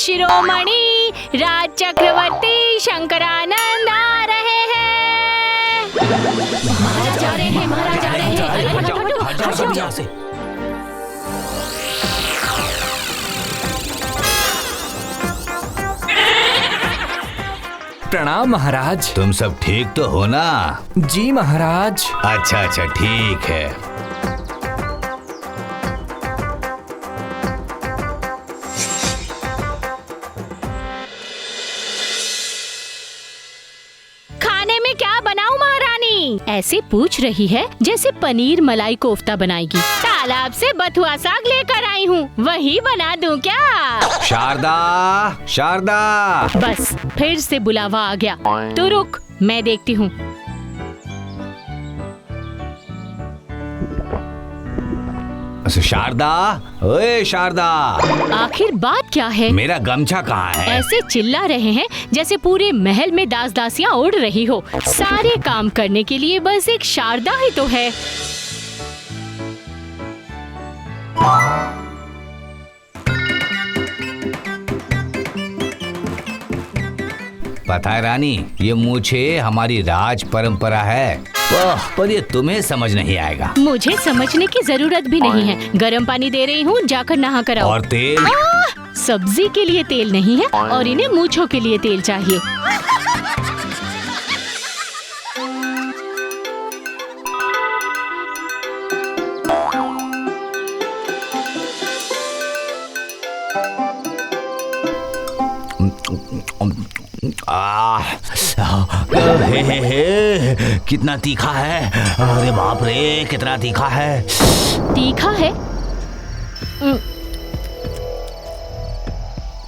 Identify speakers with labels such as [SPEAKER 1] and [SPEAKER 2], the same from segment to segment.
[SPEAKER 1] शिरोमणि राज चक्रवर्ती शंकरानंद आ रहे हैं। महाराज जा रहे हैं, महाराज जा रहे हैं। हटो यहाँ से।
[SPEAKER 2] प्रणाम महाराज।
[SPEAKER 3] तुम सब ठीक तो हो ना?
[SPEAKER 2] जी महाराज।
[SPEAKER 3] अच्छा अच्छा ठीक है।
[SPEAKER 1] खाने में क्या बनाऊं महारानी? ऐसे पूछ रही है जैसे पनीर मलाई कोफ्ता बनाएगी। तालाब से बथुआ साग लेकर आई हूँ, वही बना दूं क्या?
[SPEAKER 3] शारदा, शारदा।
[SPEAKER 1] बस फिर से बुलावा आ गया। तो रुक, मैं देखती हूँ।
[SPEAKER 3] शारदा, ओए शारदा।
[SPEAKER 1] आखिर बात क्या है?
[SPEAKER 3] मेरा गमछा कहाँ है?
[SPEAKER 1] ऐसे चिल्ला रहे हैं जैसे पूरे महल में दास दासियां उड़ रही हो। सारे काम करने के लिए बस एक शारदा ही तो है।
[SPEAKER 3] पता है रानी, ये मूछे हमारी राज परंपरा है, पर ये तुम्हें समझ नहीं आएगा।
[SPEAKER 1] मुझे समझने की जरूरत भी नहीं है। गर्म पानी दे रही हूँ, जाकर नहा कर आओ।
[SPEAKER 3] और तेल?
[SPEAKER 1] सब्जी के लिए तेल नहीं है और इन्हें मूछों के लिए तेल चाहिए।
[SPEAKER 3] हे, कितना तीखा है। अरे बाप रे, कितना तीखा है।
[SPEAKER 1] तीखा है?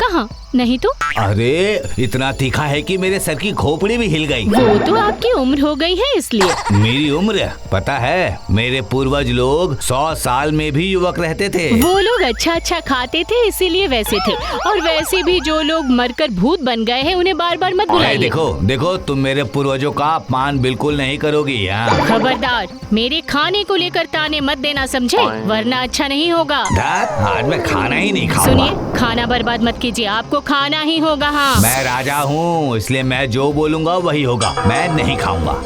[SPEAKER 1] कहाँ? नहीं तो।
[SPEAKER 3] अरे इतना तीखा है कि मेरे सर की खोपड़ी भी हिल गई।
[SPEAKER 1] वो तो आपकी उम्र हो गई है इसलिए।
[SPEAKER 3] मेरी उम्र? पता है, मेरे पूर्वज लोग 100 साल में भी युवक रहते थे।
[SPEAKER 1] वो लोग अच्छा अच्छा खाते थे इसीलिए वैसे थे। और वैसे भी जो लोग मरकर भूत बन गए हैं उन्हें बार बार मत बुलाइए।
[SPEAKER 3] देखो देखो, तुम मेरे पूर्वजों का अपमान बिल्कुल नहीं करोगी।
[SPEAKER 1] खबरदार, मेरे खाने को लेकर ताने मत देना, समझे? वरना अच्छा नहीं होगा।
[SPEAKER 3] आज मैं खाना ही नहीं खाऊंगा।
[SPEAKER 1] सुनिए, खाना बर्बाद मत कीजिए, आपको खाना ही होगा। हाँ,
[SPEAKER 3] मैं राजा हूँ, इसलिए मैं जो बोलूँगा वही होगा। मैं नहीं खाऊंगा।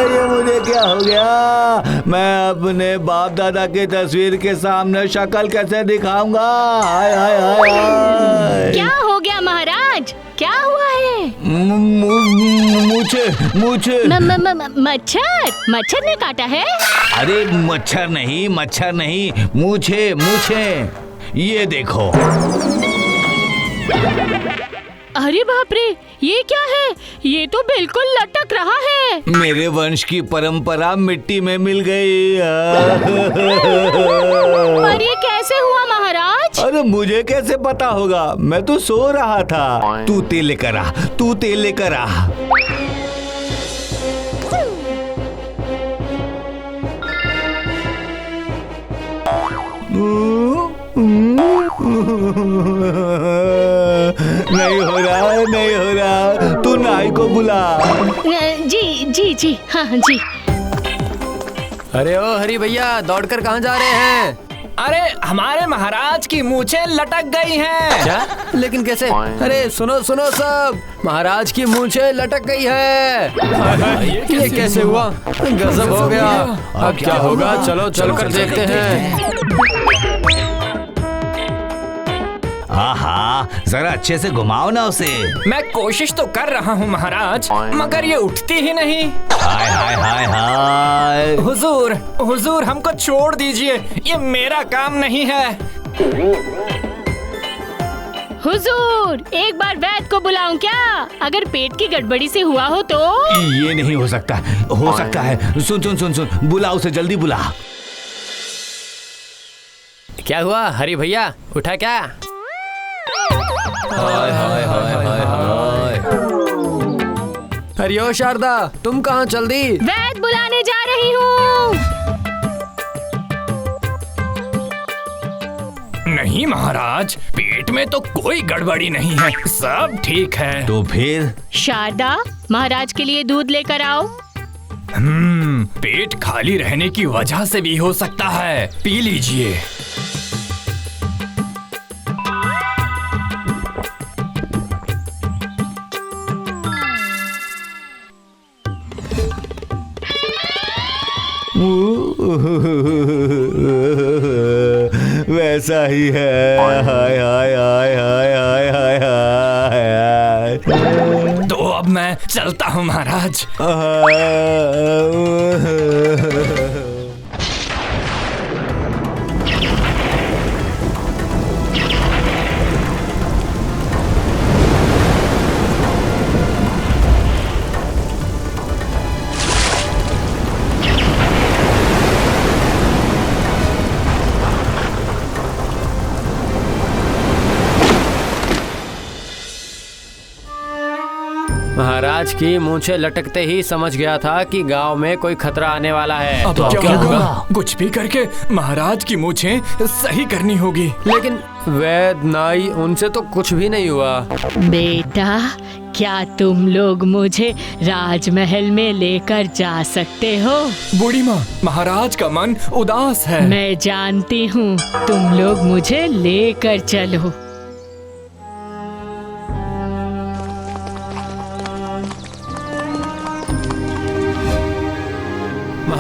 [SPEAKER 3] ये मुझे क्या हो गया? मैं अपने बाप दादा की तस्वीर के सामने शक्ल कैसे दिखाऊंगा? हाय हाय हाय।
[SPEAKER 1] क्या हो गया महाराज? क्या हुआ है?
[SPEAKER 3] मुझे
[SPEAKER 1] मच्छर? मच्छर ने काटा है?
[SPEAKER 3] अरे मच्छर नहीं, मच्छर नहीं, मुझे मुझे ये देखो।
[SPEAKER 1] अरे बाप रे, ये क्या है? ये तो बिल्कुल लटक रहा है।
[SPEAKER 3] मेरे वंश की परंपरा मिट्टी में मिल गई।
[SPEAKER 1] पर ये कैसे हुआ महाराज?
[SPEAKER 3] अरे मुझे कैसे पता होगा? मैं तो सो रहा था। तू तेल लेकर आ, तू तेल लेकर आ। नहीं हो रहा, नहीं हो रहा। तू नाई को बुला।
[SPEAKER 1] जी जी जी, हाँ जी।
[SPEAKER 4] अरे ओ हरी भैया, दौड़कर कहाँ जा रहे हैं?
[SPEAKER 2] अरे हमारे महाराज की मूछें लटक गई हैं।
[SPEAKER 4] क्या? लेकिन कैसे? अरे सुनो सुनो सब, महाराज की मूछें लटक गई है। ये कैसे हुआ? गजब हो गया। अब क्या होगा? चलो चलकर देखते हैं।
[SPEAKER 3] आहा, जरा अच्छे से घुमाओ ना उसे।
[SPEAKER 2] मैं कोशिश तो कर रहा हूँ महाराज, मगर ये उठती ही नहीं।
[SPEAKER 3] हाय हाय हाय हाय।
[SPEAKER 2] हुजूर, हुजूर हमको छोड़ दीजिए, ये मेरा काम नहीं है।
[SPEAKER 1] हुजूर, एक बार वैद्य को बुलाऊं क्या? अगर पेट की गड़बड़ी से हुआ हो तो?
[SPEAKER 3] ये नहीं हो सकता। हो सकता है। सुन सुन सुन सुन, बुला उसे, जल्दी बुला।
[SPEAKER 4] क्या हुआ हरी भैया, उठा क्या?
[SPEAKER 3] हाय हाय हाय हाय हाय।
[SPEAKER 4] रही हो शारदा? तुम कहाँ चल दी?
[SPEAKER 1] वैद बुलाने जा रही हूँ।
[SPEAKER 2] नहीं महाराज, पेट में तो कोई गड़बड़ी नहीं है, सब ठीक है।
[SPEAKER 3] तो फिर?
[SPEAKER 1] शारदा, महाराज के लिए दूध लेकर आओ।
[SPEAKER 2] पेट खाली रहने की वजह से भी हो सकता है, पी लीजिए।
[SPEAKER 3] वैसा ही है। हाय हाय हाय हाय हाय हाय हाय।
[SPEAKER 2] तो अब मैं चलता हूँ महाराज।
[SPEAKER 4] महाराज की मूंछें लटकते ही समझ गया था कि गांव में कोई खतरा आने वाला है।
[SPEAKER 2] अब क्या होगा? कुछ भी करके महाराज की मूंछें सही करनी होगी।
[SPEAKER 4] लेकिन वैद नाई उनसे तो कुछ भी नहीं हुआ।
[SPEAKER 1] बेटा, क्या तुम लोग मुझे राजमहल में लेकर जा सकते हो?
[SPEAKER 2] बूढ़ी माँ, महाराज का मन उदास है।
[SPEAKER 1] मैं जानती हूँ, तुम लोग मुझे लेकर चलो।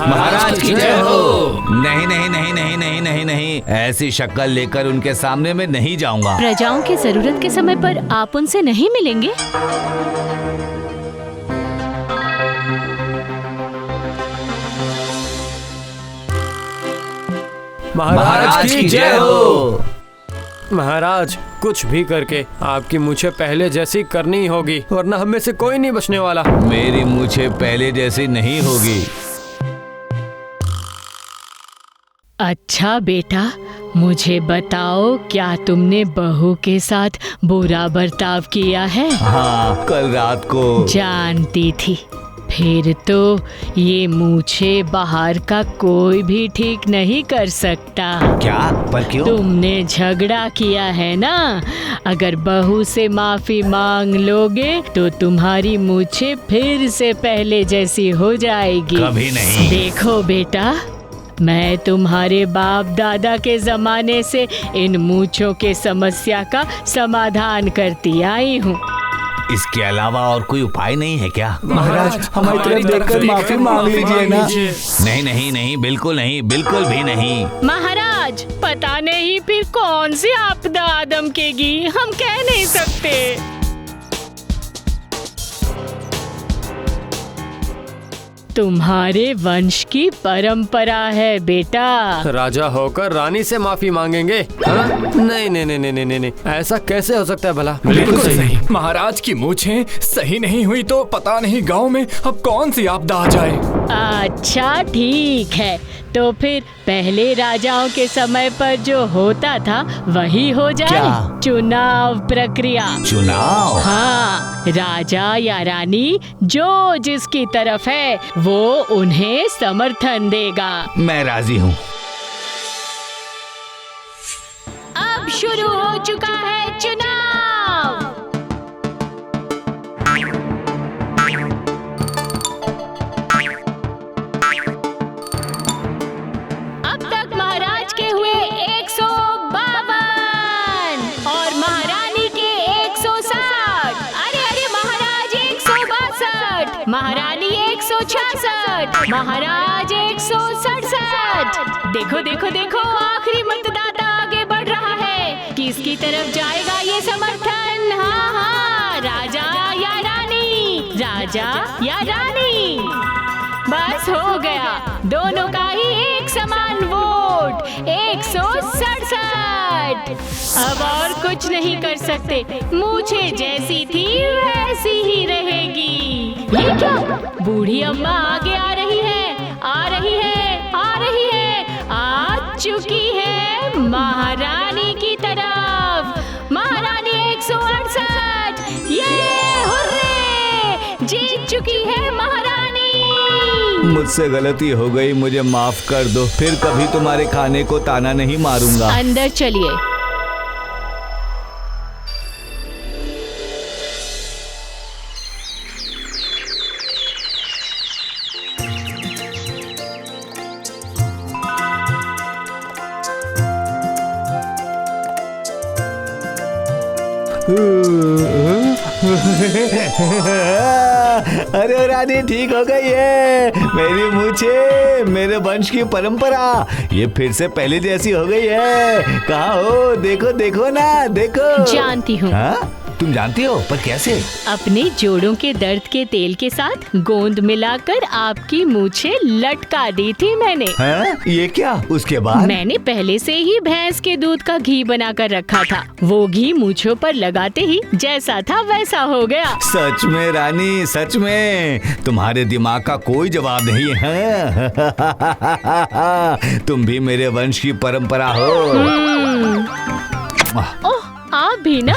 [SPEAKER 3] महाराज की जय हो। नहीं नहीं नहीं नहीं नहीं नहीं नहीं, ऐसी शक्ल लेकर उनके सामने मैं नहीं जाऊंगा।
[SPEAKER 1] प्रजाओं की जरूरत के समय पर आप उनसे नहीं मिलेंगे?
[SPEAKER 4] महाराज की जय हो। महाराज, कुछ भी करके आपकी मूंछें पहले जैसी करनी होगी, वरना हम में से कोई नहीं बचने वाला।
[SPEAKER 3] मेरी मूंछें पहले जैसी नहीं होगी।
[SPEAKER 1] अच्छा बेटा, मुझे बताओ, क्या तुमने बहू के साथ बुरा बर्ताव किया है?
[SPEAKER 3] हाँ, कल रात को।
[SPEAKER 1] जानती थी। फिर तो ये मूंछें बाहर का कोई भी ठीक नहीं कर सकता।
[SPEAKER 3] क्या? पर क्यों?
[SPEAKER 1] तुमने झगड़ा किया है ना? अगर बहू से माफी मांग लोगे तो तुम्हारी मूंछें फिर से पहले जैसी हो जाएगी।
[SPEAKER 3] कभी नहीं।
[SPEAKER 1] देखो बेटा, मैं तुम्हारे बाप दादा के जमाने से इन मूंछों के समस्या का समाधान करती आई हूँ।
[SPEAKER 3] इसके अलावा और कोई उपाय नहीं है क्या?
[SPEAKER 2] महाराज,
[SPEAKER 3] हमारी तरफ देखकर माफी मांग लीजिए ना।
[SPEAKER 2] लीजिए।
[SPEAKER 3] नहीं नहीं नहीं, बिल्कुल नहीं, बिल्कुल भी नहीं।
[SPEAKER 1] महाराज, पता नहीं फिर कौन सी आपदा आदम केगी, हम कह नहीं सकते। तुम्हारे वंश की परंपरा है बेटा।
[SPEAKER 4] राजा होकर रानी से माफी मांगेंगे? हाँ? नहीं नहीं नहीं नहीं नहीं नहीं, ऐसा कैसे हो सकता है भला?
[SPEAKER 2] बिल्कुल सही। महाराज की मूंछें सही नहीं हुई तो पता नहीं गांव में अब कौन सी आपदा आ जाए।
[SPEAKER 1] अच्छा ठीक है, तो फिर पहले राजाओं के समय पर जो होता था वही हो जाए।
[SPEAKER 3] क्या?
[SPEAKER 1] चुनाव प्रक्रिया।
[SPEAKER 3] चुनाव?
[SPEAKER 1] हाँ, राजा या रानी जो जिसकी तरफ है वो उन्हें समर्थन देगा।
[SPEAKER 3] मैं राजी हूँ।
[SPEAKER 1] अब शुरू हो चुका है चुनाव। अब तक महाराज के हुए 152 और महारानी के 160। अरे अरे, महाराज 162, महारानी 166, महाराज 167। देखो देखो देखो, आखिरी मतदाता आगे बढ़ रहा है। किसकी तरफ जाएगा ये समर्थन? हाँ हाँ, राजा या रानी, राजा या रानी। बस हो गया, दोनों का ही एक समान वोट, 167। अब और कुछ नहीं कर सकते, मूछे जैसी थी वैसी ही रहेगी। ये क्या? बूढ़ी अम्मा आगे आ रही है, आ रही है, आ रही है, आ चुकी है महारानी की तरफ। महारानी 168, ये हुर्रे, जीत चुकी है महारानी।
[SPEAKER 3] मुझसे गलती हो गई, मुझे माफ कर दो। फिर कभी तुम्हारे खाने को ताना नहीं मारूंगा।
[SPEAKER 1] अंदर चलिए।
[SPEAKER 3] अरे रानी ठीक हो गई है। मेरी मूछे, मेरे वंश की परंपरा ये फिर से पहले जैसी हो गई है। कहाँ हो? देखो देखो ना, देखो।
[SPEAKER 1] जानती हूँ।
[SPEAKER 3] हाँ? तुम जानती हो, पर कैसे?
[SPEAKER 1] अपने जोड़ों के दर्द के तेल के साथ गोंद मिलाकर आपकी मूछें लटका दी थी मैंने।
[SPEAKER 3] हाँ? ये क्या? उसके बाद?
[SPEAKER 1] मैंने पहले से ही भैंस के दूध का घी बनाकर रखा था। वो घी मूछों पर लगाते ही जैसा था वैसा हो गया।
[SPEAKER 3] सच में रानी, सच में तुम्हारे दिमाग का कोई जवाब नहीं है। तुम भी मेरे वंश की परंपरा हो।
[SPEAKER 1] ओह, आप भी ना।